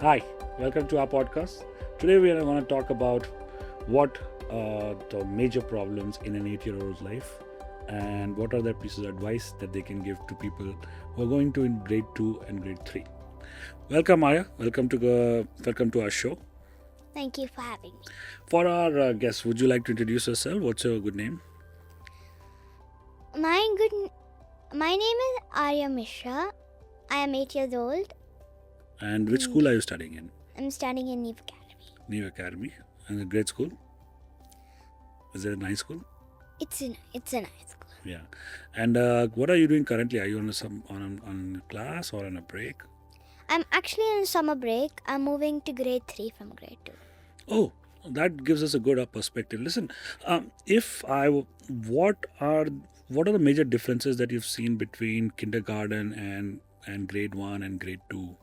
Hi, welcome to our podcast. Today we are going to talk about what are the major problems in an 8-year-old's life and what are the pieces of advice that they can give to people who are going to in grade 2 and grade 3. Welcome Aya, welcome to our show. Thank you for having me. For our guests, would you like to introduce yourself? What's your good name? My name is Arya Mishra. I am 8 years old. And which school are you studying in? I'm studying in Neve Academy. New Academy. And a grade school? Is it a nice school? It's a nice school. Yeah. And what are you doing currently? Are you on a class or on a break? I'm actually on summer break. I'm moving to grade 3 from grade 2. Oh, that gives us a good perspective. Listen, what are the major differences that you've seen between kindergarten and grade 1 and grade 2?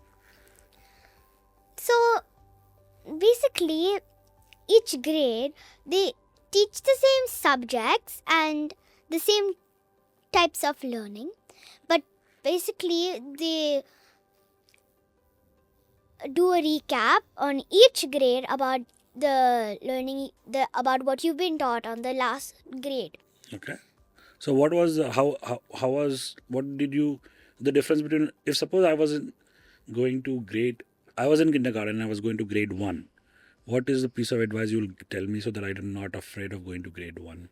So basically, each grade they teach the same subjects and the same types of learning, but basically they do a recap on each grade about the learning, about what you've been taught on the last grade. Okay. So what was the difference between, if suppose I wasn't going to I was in kindergarten and I was going to grade 1. What is the piece of advice you'll tell me so that I'm not afraid of going to grade 1?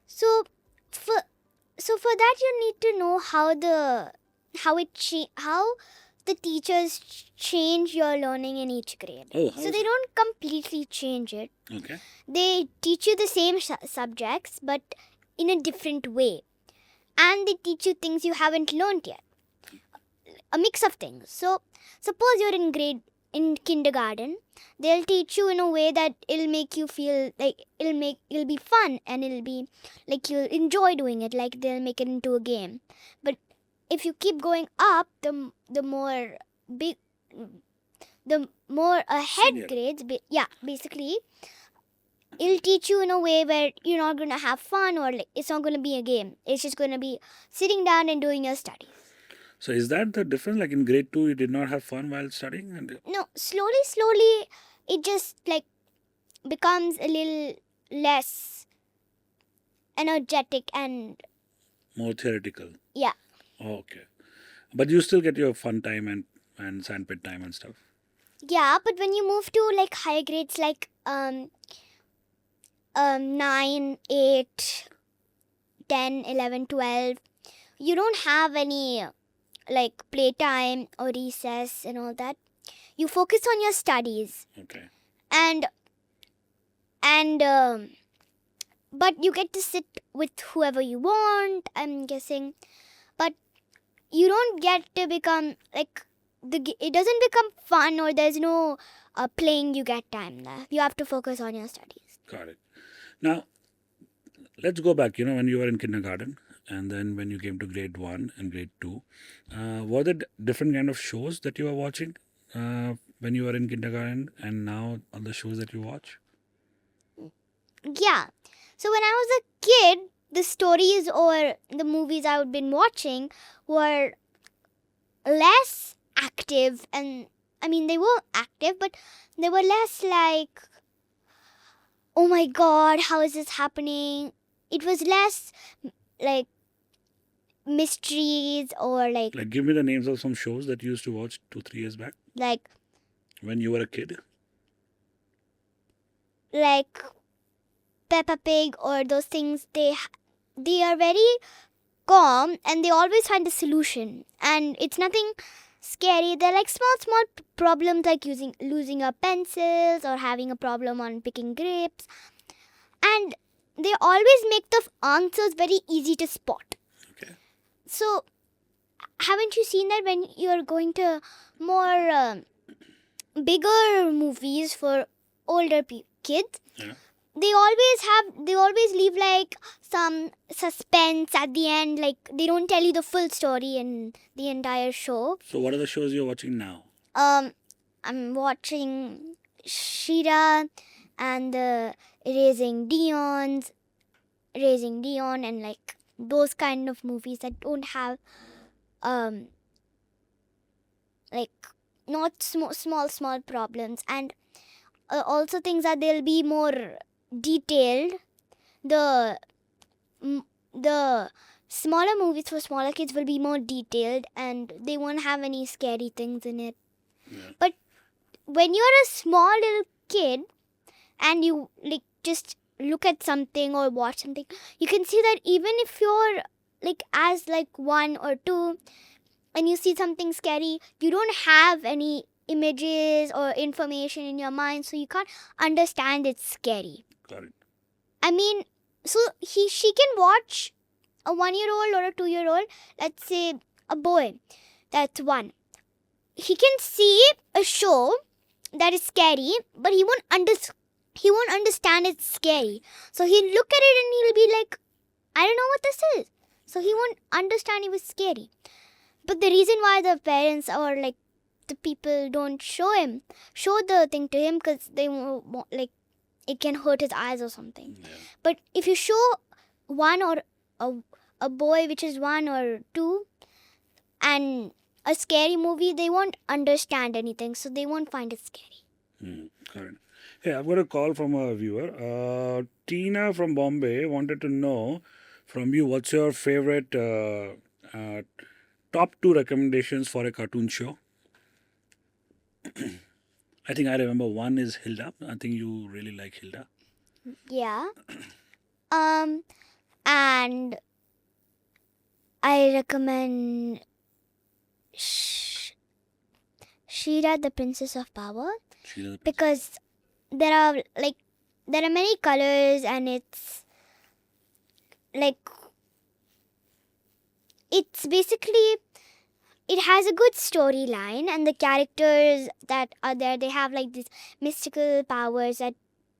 So for that you need to know how the teachers change your learning in each grade. Oh, So they don't completely change it. Okay. They teach you the same subjects but in a different way, and they teach you things you haven't learned yet. A mix of things. So suppose you're in kindergarten, they'll teach you in a way that it'll make you feel like it'll be fun, and it'll be like you'll enjoy doing it, like they'll make it into a game. But if you keep going up, the more ahead Senior. grades, basically it'll teach you in a way where you're not going to have fun, or like it's not going to be a game. It's just going to be sitting down and doing your studies. So is that the difference? Like in grade 2, you did not have fun while studying? No, slowly, it just like becomes a little less energetic and More theoretical? yeah. Oh, okay. But you still get your fun time and sandpit time and stuff? Yeah, but when you move to like higher grades like 9, 8, 10, 11, 12, you don't have any like playtime or recess and all that. You focus on your studies. Okay. And but you get to sit with whoever you want, I'm guessing. But you don't get to become like it doesn't become fun, or there's no playing you get time there. You have to focus on your studies. Got it. Now, let's go back, when you were in kindergarten and then when you came to grade 1 and grade 2. Were there different kind of shows that you were watching when you were in kindergarten and now on the shows that you watch? Yeah. So when I was a kid, the stories or the movies I would been watching were less active, and I mean they were active, but they were less like, oh my god, how is this happening? It was less like mysteries or like Give me the names of some shows that you used to watch 2-3 years back like when you were a kid. like Peppa Pig or those things. They are very calm and they always find a solution, and it's nothing scary. They're like small problems, like losing your pencils or having a problem on picking grapes, and they always make the answers very easy to spot. Okay. So haven't you seen that when you're going to more bigger movies for older kids? Yeah. They always leave like some suspense at the end, like they don't tell you the full story in the entire show. So what are the shows you're watching now? I'm watching Shira and the Raising Dion, and like those kind of movies that don't have like not small problems, and also things that they'll be more detailed. The m- the smaller movies for smaller kids will be more detailed, and they won't have any scary things in it. Yeah. But when you're a small little kid and you like just look at something or watch something, you can see that even if you're like as like 1 or 2 and you see something scary, you don't have any images or information in your mind, so you can't understand it's scary. Got it. I mean, so she can watch a 1-year-old or a 2-year-old, let's say a boy that's 1. He can see a show that is scary, but he won't understand it's scary. So he'll look at it and he'll be like, I don't know what this is. So he won't understand it was scary. But the reason why the parents or like the people don't show the thing to him, because they like it can hurt his eyes or something. Yeah. But if you show one or a boy which is 1 or 2 and a scary movie, they won't understand anything, so they won't find it scary. Correct. Hey, I've got a call from a viewer. Tina from Bombay wanted to know from you what's your favorite top 2 recommendations for a cartoon show. I think I remember one is Hilda. I think you really like Hilda. Yeah. And I recommend Shira, the Princess of Power, because there are many colors, and it's basically, it has a good storyline, and the characters that are there, they have like these mystical powers that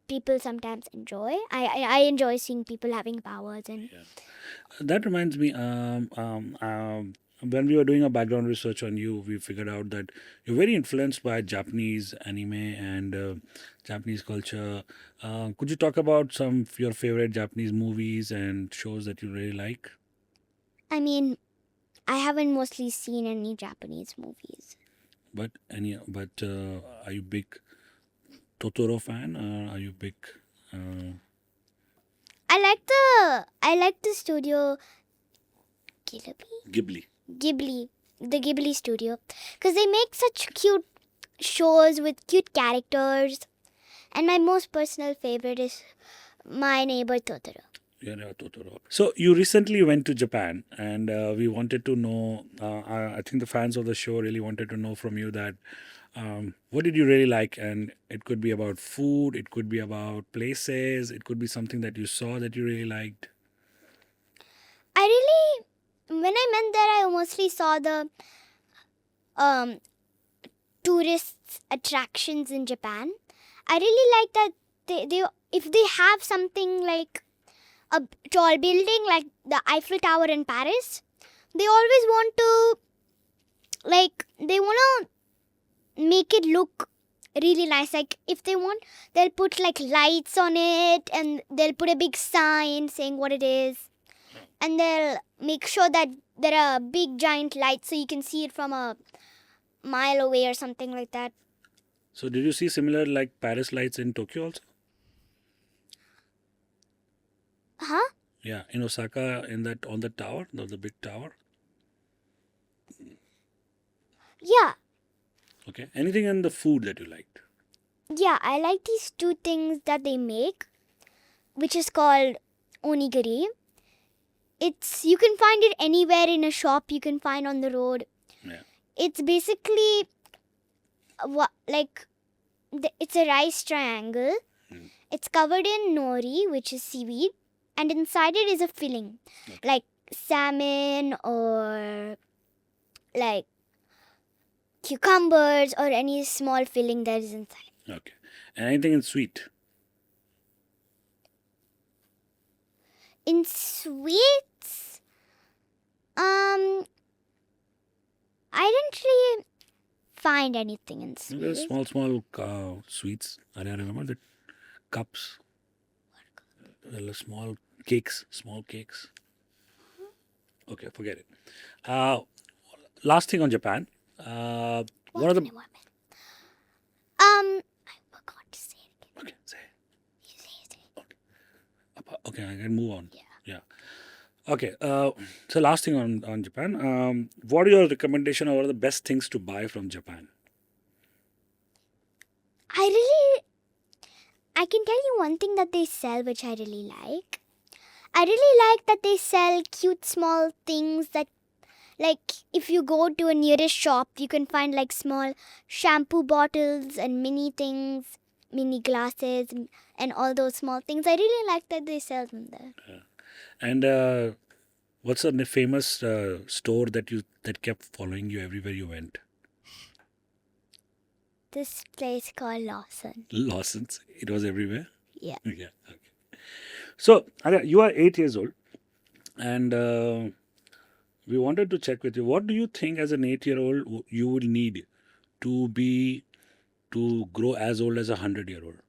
people sometimes enjoy. I enjoy seeing people having powers. And That reminds me, when we were doing a background research on you, we figured out that you're very influenced by Japanese anime and Japanese culture. Could you talk about some of your favorite Japanese movies and shows that you really like? I mean, I haven't mostly seen any Japanese movies. But are you big Totoro fan? Are you big? I like the studio Ghibli. The Ghibli studio, because they make such cute shows with cute characters. And my most personal favorite is My Neighbor Totoro. Yeah, Totoro. So you recently went to Japan, and we wanted to know. I think the fans of the show really wanted to know from you that what did you really like, and it could be about food, it could be about places, it could be something that you saw that you really liked. When I went there, I mostly saw the tourist attractions in Japan. I really like that they if they have something like a tall building like the Eiffel Tower in Paris, they always want to they want to make it look really nice. Like if they want, they'll put like lights on it, and they'll put a big sign saying what it is, and they'll make sure that there are big giant lights so you can see it from a mile away or something like that. So did you see similar like Paris lights in Tokyo also? Huh? Yeah, in Osaka, in that on the tower, the big tower. Yeah. Okay. Anything in the food that you liked? Yeah, I like these 2 things that they make, which is called onigiri. You can find it anywhere in a shop, you can find on the road. Yeah. It's basically it's a rice triangle. It's covered in nori, which is seaweed, and inside it is a filling, like salmon or like cucumbers or any small filling that is inside. Okay. And anything in sweet? In sweets, I didn't really find anything in sweets. There's small sweets. I remember the cups. Small cakes. Okay, forget it. Last thing on Japan. What are the... I forgot to say it. Okay, say. You say it. Okay, I can move on. Yeah. Okay. So last thing on Japan. What are your recommendation, or what are the best things to buy from Japan? I can tell you one thing that they sell which I really like. I really like that they sell cute small things that, like, if you go to a nearest shop, you can find like small shampoo bottles and mini things, mini glasses, and all those small things. I really like that they sell them there. And what's the famous store that kept following you everywhere you went? This place called Lawson. Lawson's. It was everywhere. Yeah. Yeah. Okay. So Arya, you are 8 years old, and we wanted to check with you. What do you think, as an 8-year-old, you will need to grow as old as a 100-year-old?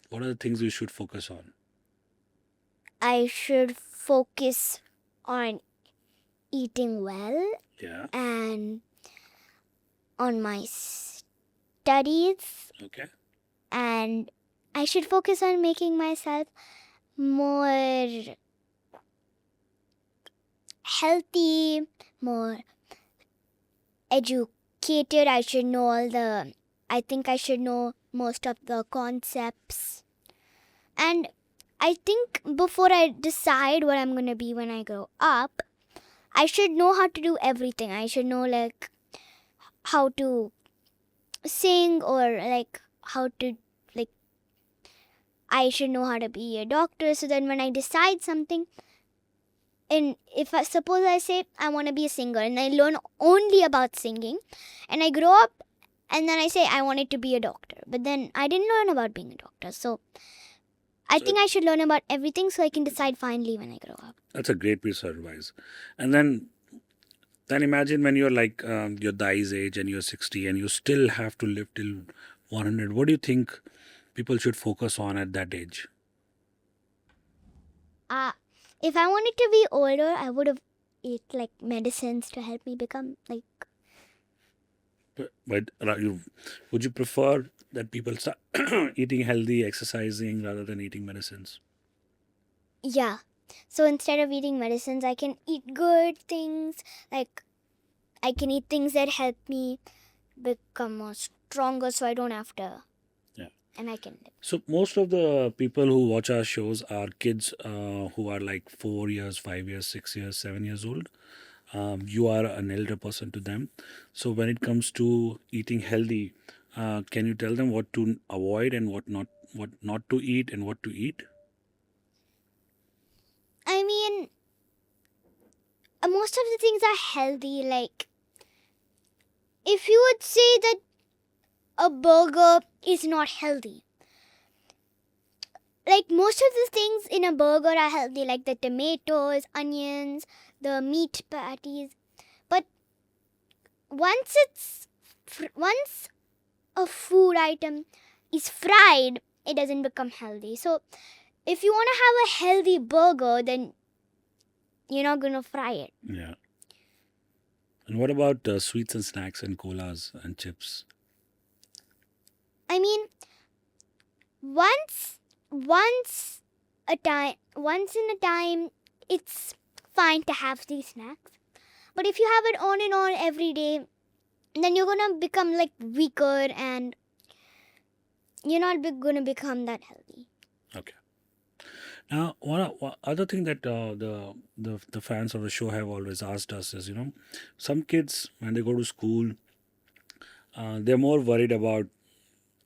What are the things we should focus on? I should focus on eating well Yeah. and on my studies, Okay. and I should focus on making myself more healthy, more educated. I think I should know most of the concepts. And I think before I decide what I'm going to be when I grow up, I should know how to do everything. I should know, like, how to sing, or like how to, like, I should know how to be a doctor, so then when I decide something, and if I suppose I say I want to be a singer and I learn only about singing, and I grow up and then I say I wanted to be a doctor, but then I didn't learn about being a doctor. So I think I should learn about everything so I can decide finally when I grow up. That's a great piece of advice. And then imagine when you're like your Dai's age and you're 60 and you still have to live till 100. What do you think people should focus on at that age? If I wanted to be older, I would have eat like medicines to help me become like. But would you prefer that people start eating healthy, exercising, rather than eating medicines? Yeah. So instead of eating medicines, I can eat good things. Like, I can eat things that help me become more stronger, so I don't have to. Yeah. And I can live. So most of the people who watch our shows are kids who are like 4 years, 5 years, 6 years, 7 years old. You are an elder person to them. So when it comes to eating healthy, can you tell them what to avoid and what not to eat and what to eat? I mean, most of the things are healthy. Like, if you would say that a burger is not healthy, like, most of the things in a burger are healthy, like the tomatoes, onions, the meat patties. But once a food item is fried, it doesn't become healthy. So if you want to have a healthy burger, then you're not going to fry it. Yeah. And what about sweets and snacks and colas and chips? I mean, once in a time, it's fine to have these snacks. But if you have it on and on every day, then you're going to become like weaker and you're not going to become that healthy. Okay. Now, one other thing that the fans of the show have always asked us is, some kids when they go to school, they're more worried about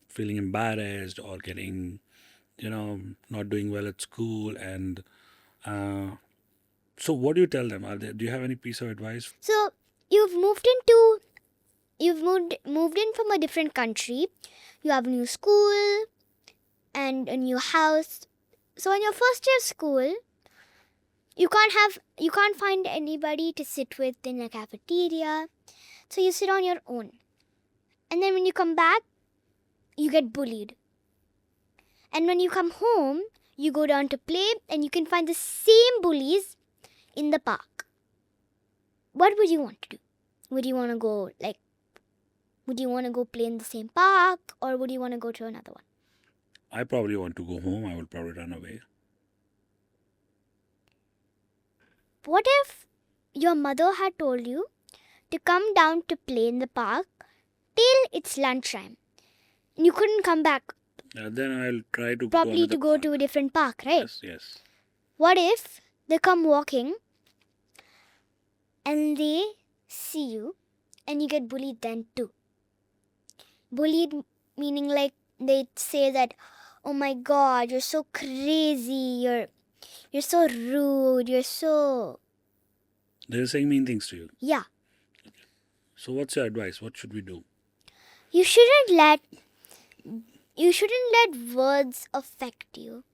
feeling embarrassed or getting, not doing well at school. And so, what do you tell them? Do you have any piece of advice? So you've moved in from a different country. You have a new school and a new house. So on your first day of school, you can't find anybody to sit with in the cafeteria. So you sit on your own. And then when you come back, you get bullied. And when you come home, you go down to play and you can find the same bullies in the park. What would you want to do? would you want to go play in the same park, or would you want to go to another one? I probably want to go home. I will probably run away. What if your mother had told you to come down to play in the park till it's lunchtime? You couldn't come back, Then I'll try to probably to go to a different park, right? Yes. What if they come walking and they see you and you get bullied then too? Bullied meaning like they say that, oh my god, you're so crazy, you're so rude, you're so... They're saying mean things to you. Yeah. So what's your advice? What should we do? You shouldn't let words affect you.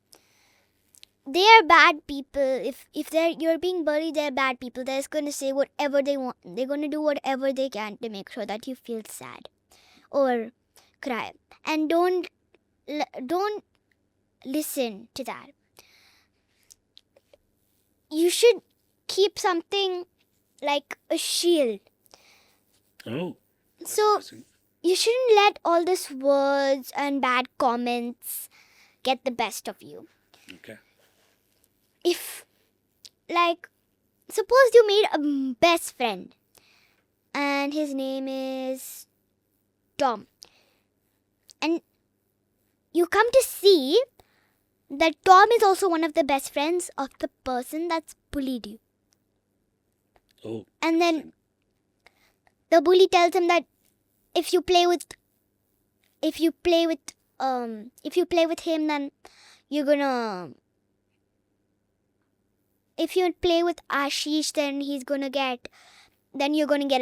They are bad people. If you're being bullied, they're bad people. They're just gonna say whatever they want. They're gonna do whatever they can to make sure that you feel sad or cry. And don't listen to that. You should keep something like a shield. Oh. So Interesting. you shouldn't let all these words and bad comments get the best of you. Okay. If, like, suppose you made a best friend and his name is Tom, and you come to see that Tom is also one of the best friends of the person that's bullied you. Oh. And then the bully tells him that if you play with him, then you're gonna... If you play with Ashish, then you're gonna get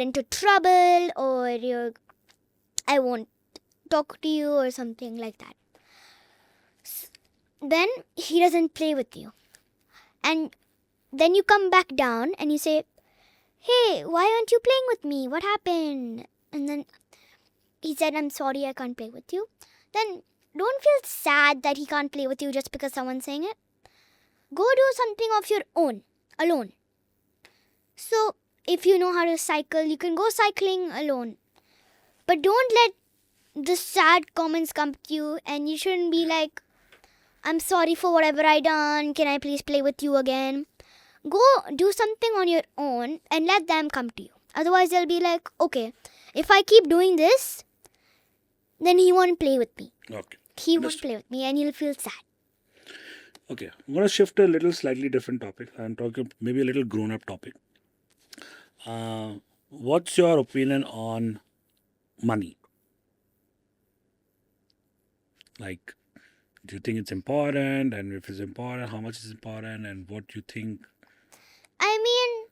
into trouble, or I won't talk to you, or something like that. Then he doesn't play with you. And then you come back down and you say, hey, why aren't you playing with me? What happened? And then he said, I'm sorry, I can't play with you. Then don't feel sad that he can't play with you just because someone's saying it. Go do something of your own, alone. So, if you know how to cycle, you can go cycling alone. But don't let the sad comments come to you, and you shouldn't be like, I'm sorry for whatever I done, can I please play with you again? Go do something on your own and let them come to you. Otherwise, they'll be like, okay, if I keep doing this, then he won't play with me. Okay. He won't play with me and he'll feel sad. Okay. I'm going to shift to a little slightly different topic. I'm talking maybe a little grown-up topic. What's your opinion on money? Like, do you think it's important? And if it's important, how much is important? And what do you think? I mean,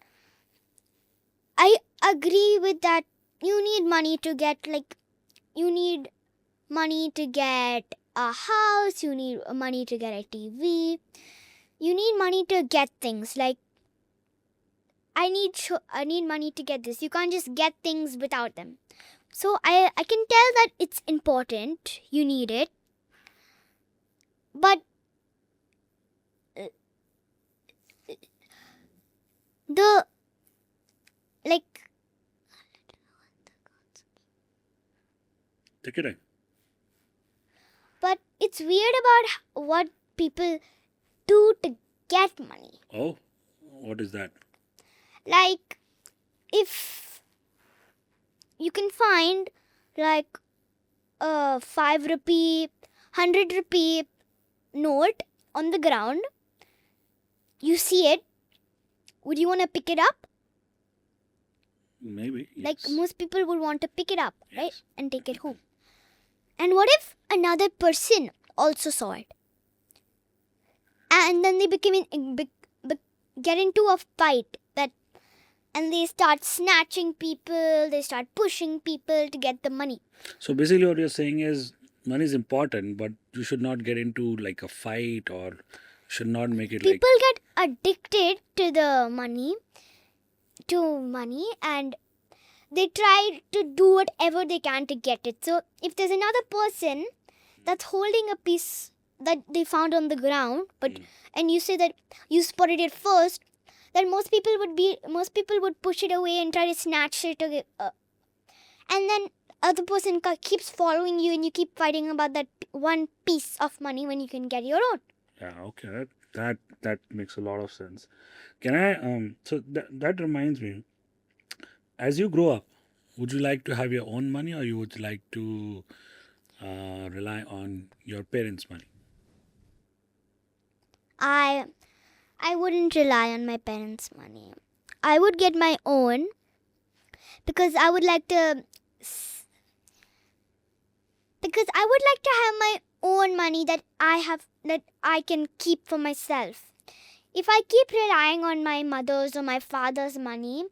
I agree with that. You need money to get, a house, you need money to get a TV, you need money to get things. Like, I need money to get this. You can't just get things without them. So I can tell that it's important. You need it. But Take it in. But it's weird about what people do to get money. Oh, what is that? Like, if you can find like a 5 rupee, 100 rupee note on the ground, you see it, would you want to pick it up? Maybe. Yes. Like, most people would want to pick it up, right? Yes. And take it home. And what if another person also saw it? And then they get into a fight, and they start snatching people, they start pushing people to get the money. So basically what you're saying is money is important, but you should not get into like a fight, or should not make it People get addicted to the money, and they try to do whatever they can to get it. So if there's another person that's holding a piece that they found on the ground, and you say that you spotted it first, then most people would push it away and try to snatch it away, and then other person keeps following you, and you keep fighting about that one piece of money when you can get your own. Yeah, okay. That makes a lot of sense. Can I so that reminds me, as you grow up, would you like to have your own money, or you would like to rely on your parents' money? I wouldn't rely on my parents' money. I would get my own, because I would like to have my own money that I can keep for myself. If I keep relying on my mother's or my father's money,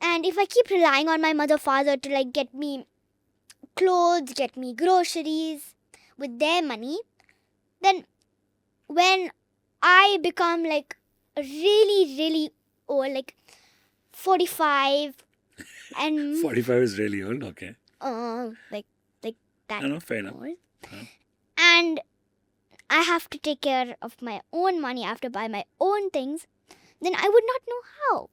and if I keep relying on my father to like get me clothes, get me groceries with their money, then when I become like really, really old, like 45, and 45 is really old. Okay. like that No, fair enough. old, Yeah. and I have to take care of my own money, I have to buy my own things, then I would not know how,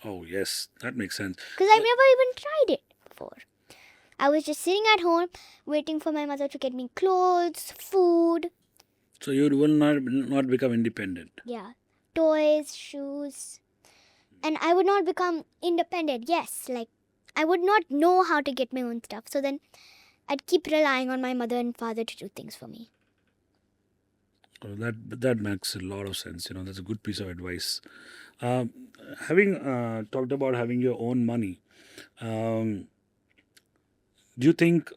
Oh yes, that makes sense. because I've never even tried it before. I was just sitting at home waiting for my mother to get me clothes, food, So you will not become independent. yeah, toys, shoes, and I would not become independent. Yes, like I would not know how to get my own stuff. So then I'd keep relying on my mother and father to do things for me. Oh, that makes a lot of sense. That's a good piece of advice. Um, Having talked about having your own money, um, do you think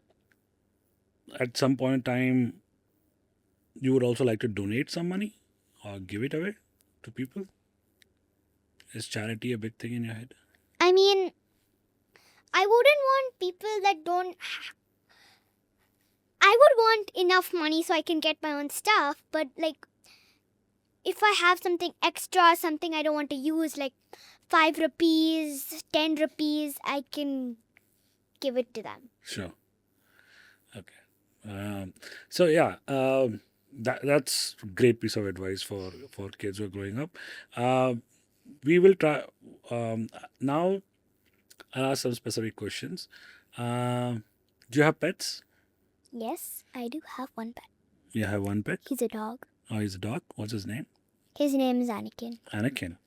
at some point in time you would also like to donate some money or give it away to people? Is charity a big thing in your head? I mean, I wouldn't want people that don't. I would want enough money so I can get my own stuff, but like if I have something extra, something I don't want to use, like 5 rupees, 10 rupees, I can give it to them. Sure. Okay. So yeah, that's a great piece of advice for kids who are growing up. We will try now. I'll ask some specific questions. Do you have pets? Yes, I do have one pet. You have one pet. He's a dog. Oh, he's a dog. What's his name? His name is Anakin. Anakin.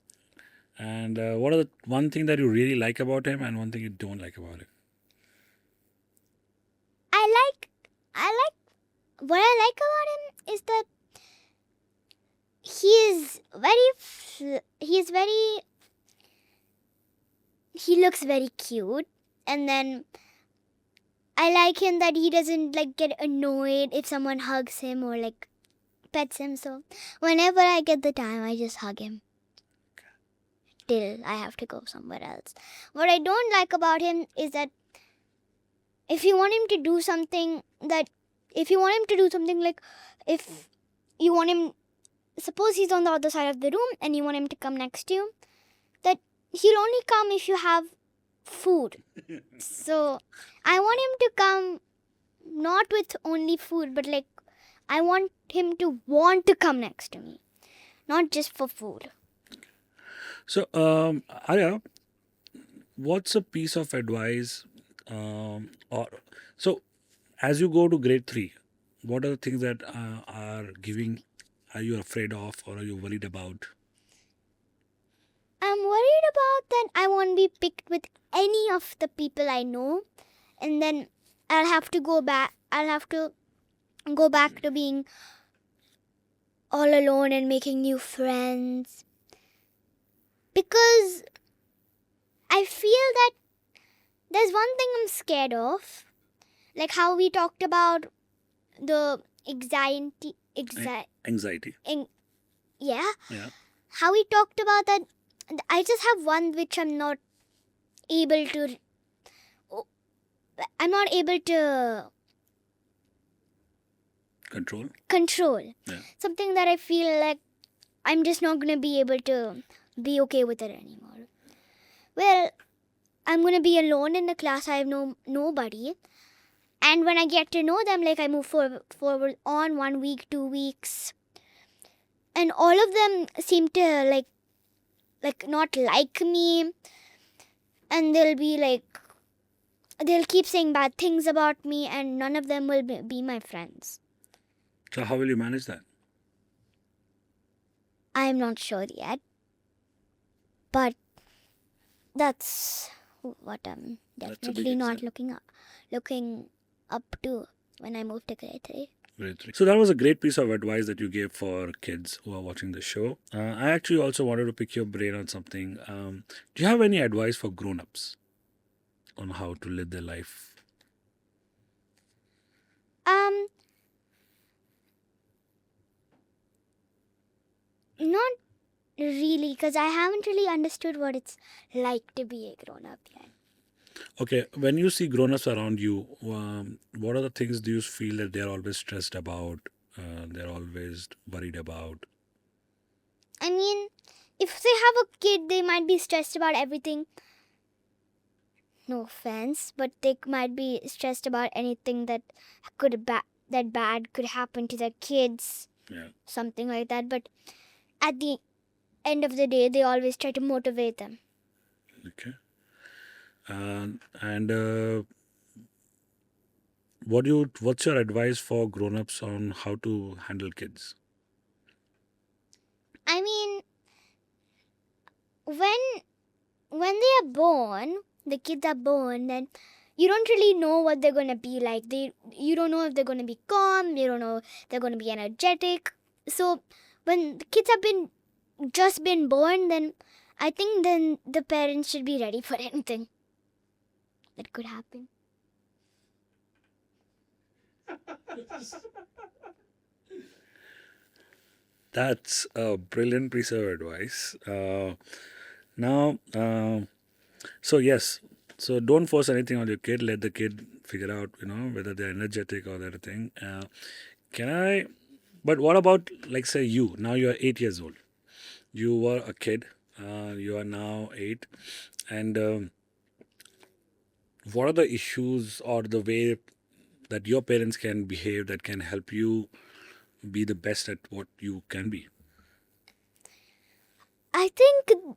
And what are the one thing that you really like about him, and one thing you don't like about him? What I like about him is that he looks very cute, and then I like him that he doesn't like get annoyed if someone hugs him or like pets him. So whenever I get the time, I just hug him till I have to go somewhere else. What I don't like about him is that if you want him to do something like, if you want him, suppose he's on the other side of the room and you want him to come next to you, that he'll only come if you have food. So I want him to come not with only food, but like I want him to want to come next to me, not just for food. So, Arya, what's a piece of advice, or so as you go to grade 3, what are the things that are you afraid of, or are you worried about? I'm worried about that I won't be picked with any of the people I know, and then I'll have to go back to being all alone and making new friends, because I feel that there's one thing I'm scared of, like how we talked about the anxiety. Anxiety. Yeah. Yeah. How we talked about that. I just have one which I'm not able to control. Yeah. Something that I feel like I'm just not going to be able to be okay with it anymore. Well, I'm going to be alone in the class. I have nobody. And when I get to know them, like I move forward on 1 week, 2 weeks, and all of them seem to like not like me, and they'll keep saying bad things about me, and none of them will be my friends. So how will you manage that? I'm not sure yet, but that's what I'm That's a big definitely not exam. looking up to when I move to grade 3. Great. So that was a great piece of advice that you gave for kids who are watching the show. I actually also wanted to pick your brain on something. Do you have any advice for grown-ups on how to live their life? Um, Not really, because I haven't really understood what it's like to be a grown up yet. Okay, when you see grown-ups around you, what are the things do you feel that they're always stressed about? They're always worried about? I mean, if they have a kid, they might be stressed about everything. No offense, but they might be stressed about anything that that bad could happen to their kids, Yeah. something like that. But at the end of the day, they always try to motivate them. Okay. And what's your advice for grown-ups on how to handle kids? I mean, when they are born, the kids are born, then you don't really know what they're gonna be like. You don't know if they're gonna be calm. You don't know if they're gonna be energetic. So when the kids have just been born, then I think then the parents should be ready for anything that could happen. That's a brilliant piece of advice. Now, so yes, so don't force anything on your kid. Let the kid figure out, whether they're energetic or that thing. Can I? But what about, like, say you? Now you are 8 years old. You were a kid. You are now 8, and what are the issues or the way that your parents can behave that can help you be the best at what you can be? I think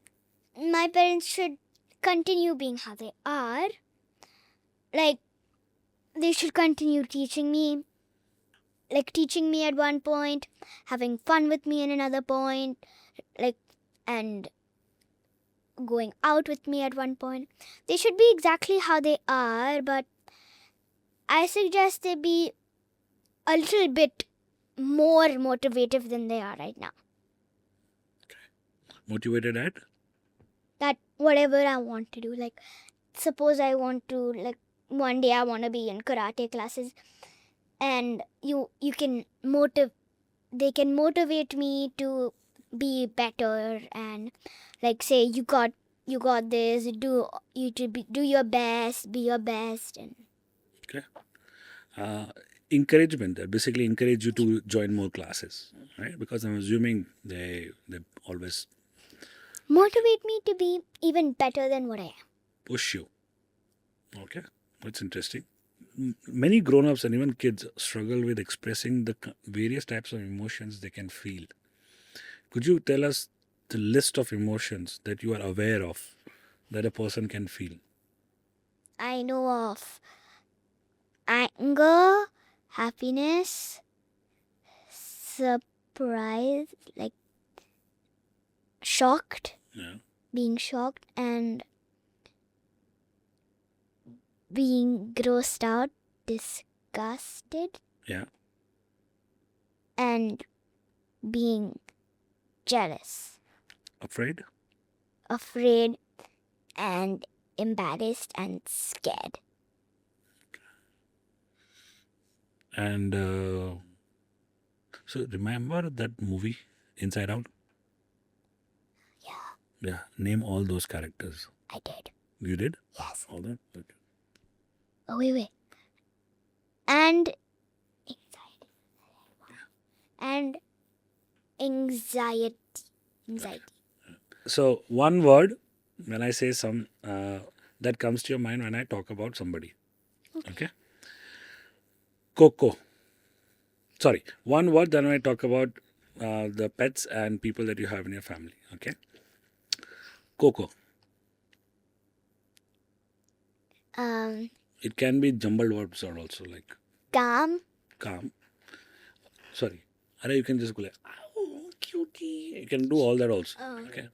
my parents should continue being how they are. Like, they should continue teaching me. Like, teaching me at one point, having fun with me at another point, like, and going out with me at one point. They should be exactly how they are, but I suggest they be a little bit more motivative than they are right now. Motivated at? That whatever I want to do, like, suppose I want to, like, one day I want to be in karate classes, and they can motivate me to be better, and like say you got this, do your best, be your best. And Okay. Encouragement. They basically encourage you to join more classes, right? Because I'm assuming they always motivate me to be even better than what I am. push you. Okay, that's interesting. Many grown-ups and even kids struggle with expressing the various types of emotions they can feel. Could you tell us the list of emotions that you are aware of that a person can feel? I know of anger, happiness, surprise, like shocked, Yeah. being shocked, and being grossed out, disgusted, Yeah. and being jealous, Afraid? afraid, and embarrassed and scared. And so remember that movie, Inside Out? Yeah, Yeah. Name all those characters. I did. You did? Yes. All that? Okay. Oh, wait. And anxiety. And anxiety. So, one word, when I say some, that comes to your mind when I talk about somebody. Okay? Coco. Sorry. One word, then when I talk about the pets and people that you have in your family. Okay. Coco. It can be jumbled words or also like Calm. calm. Sorry. Are you can just go like, oh, cutie. You can do all that also. Okay.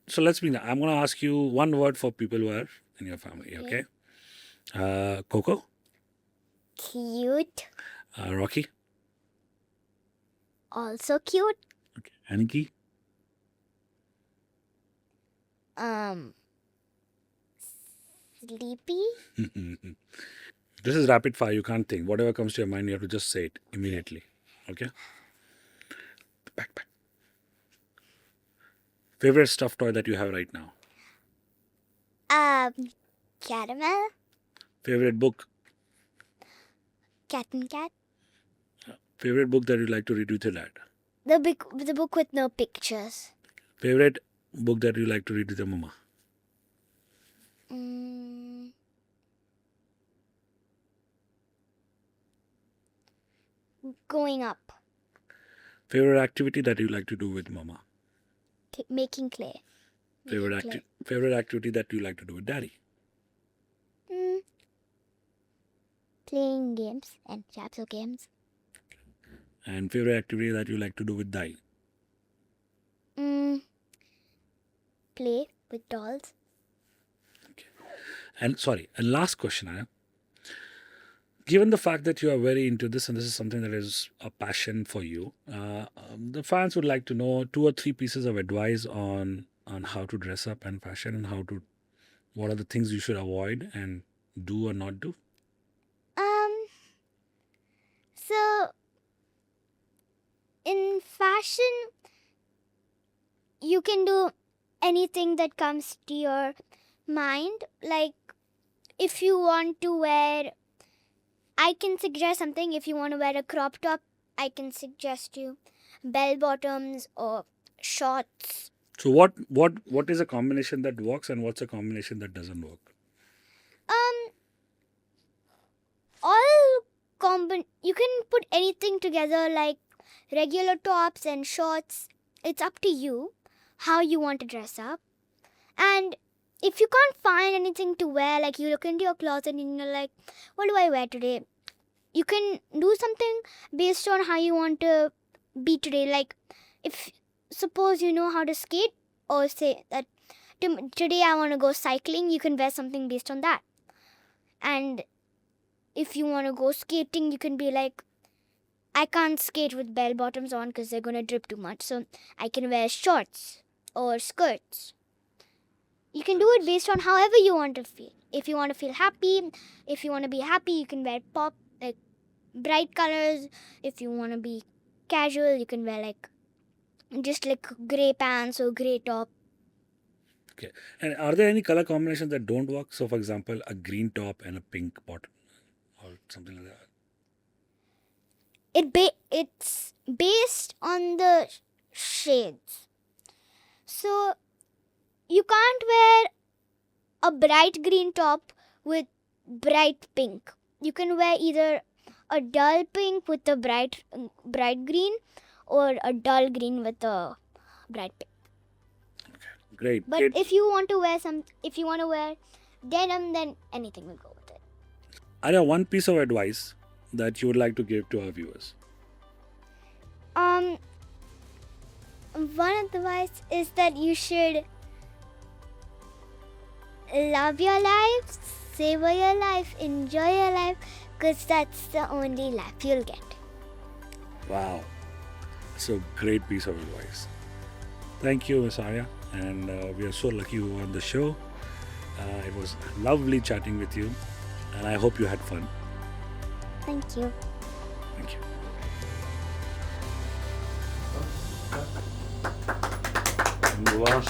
So let's be. I'm going to ask you one word for people who are in your family. Okay. Coco. Cute. Rocky. Also cute. Okay. Aniki. Sleepy. This is rapid fire. You can't think. Whatever comes to your mind, you have to just say it immediately. Okay. Back. Favorite stuffed toy that you have right now? Caramel. Favorite book? Cat and Cat. Favorite book that you like to read with your dad? The book with no pictures. Favorite book that you like to read with your mama? Going up. Favorite activity that you like to do with mama? Making clay. Favorite activity that you like to do with daddy? Playing games and chapter games. And favorite activity that you like to do with Dai? Play with dolls. Okay. And last question, Aya. Given the fact that you are very into this and this is something that is a passion for you, the fans would like to know 2 or 3 pieces of advice on how to dress up and fashion and what are the things you should avoid and do or not do? So in fashion, you can do anything that comes to your mind. Like if you want to wear, I can suggest something. If you want to wear a crop top, I can suggest you bell bottoms or shorts. So what is a combination that works and what's a combination that doesn't work? You can put anything together like regular tops and shorts. It's up to you how you want to dress up. And if you can't find anything to wear, like you look into your closet and you're like, what do I wear today? You can do something based on how you want to be today. Like if suppose you know how to skate, or say that today I want to go cycling, you can wear something based on that. And if you want to go skating, you can be like, I can't skate with bell bottoms on because they're going to drip too much. So I can wear shorts or skirts. You can do it based on however you want to feel. If you want to feel happy, if you want to be happy, you can wear like bright colors. If you want to be casual, you can wear like just like grey pants or grey top. Okay. And are there any color combinations that don't work? So for example, a green top and a pink bottom or something like that. It's based on the shades. So you can't wear a bright green top with bright pink. You can wear either a dull pink with a bright green or a dull green with a bright pink. Okay, great. But if you want to wear denim, then anything will go with it. Are there one piece of advice that you would like to give to our viewers? One advice is that you should love your life, savor your life, enjoy your life, because that's the only life you'll get. Wow. It's a great piece of advice. Thank you, Miss Arya. And we are so lucky you were on the show. It was lovely chatting with you. And I hope you had fun. Thank you. Thank you. Wow.